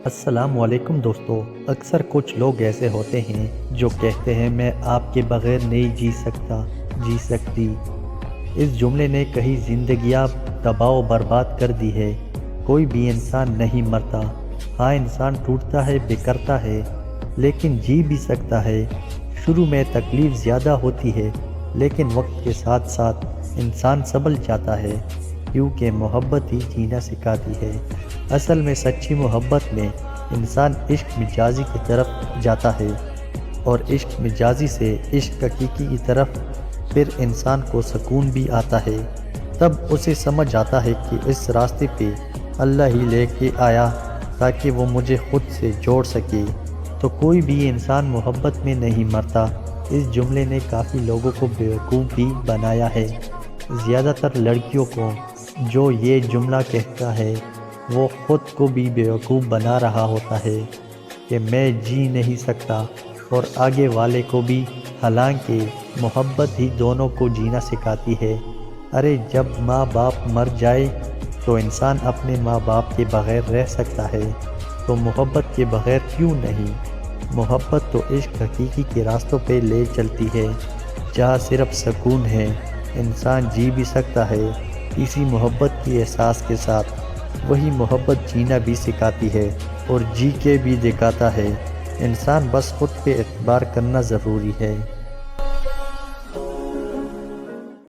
السلام علیکم دوستو، اکثر کچھ لوگ ایسے ہوتے ہیں جو کہتے ہیں میں آپ کے بغیر نہیں جی سکتی۔ اس جملے نے کئی زندگیاں تباہ و برباد کر دی ہے۔ کوئی بھی انسان نہیں مرتا، ہاں انسان ٹوٹتا ہے، بکھرتا ہے، لیکن جی بھی سکتا ہے۔ شروع میں تکلیف زیادہ ہوتی ہے، لیکن وقت کے ساتھ ساتھ انسان سنبھل جاتا ہے، کیونکہ محبت ہی جینا سکھاتی ہے۔ اصل میں سچی محبت میں انسان عشق مجازی کی طرف جاتا ہے، اور عشق مجازی سے عشق حقیقی کی طرف، پھر انسان کو سکون بھی آتا ہے۔ تب اسے سمجھ آتا ہے کہ اس راستے پہ اللہ ہی لے کے آیا تاکہ وہ مجھے خود سے جوڑ سکے۔ تو کوئی بھی انسان محبت میں نہیں مرتا۔ اس جملے نے کافی لوگوں کو بیوقوف بھی بنایا ہے۔ زیادہ تر لڑکیوں کو جو یہ جملہ کہتا ہے وہ خود کو بھی بیوقوف بنا رہا ہوتا ہے کہ میں جی نہیں سکتا، اور آگے والے کو بھی، حالانکہ محبت ہی دونوں کو جینا سکھاتی ہے۔ ارے جب ماں باپ مر جائے تو انسان اپنے ماں باپ کے بغیر رہ سکتا ہے، تو محبت کے بغیر کیوں نہیں؟ محبت تو عشق حقیقی کے راستوں پہ لے چلتی ہے، جہاں صرف سکون ہے۔ انسان جی بھی سکتا ہے اسی محبت کی احساس کے ساتھ۔ وہی محبت جینا بھی سکھاتی ہے اور جی کے بھی دکھاتا ہے۔ انسان بس خود پہ اعتبار کرنا ضروری ہے۔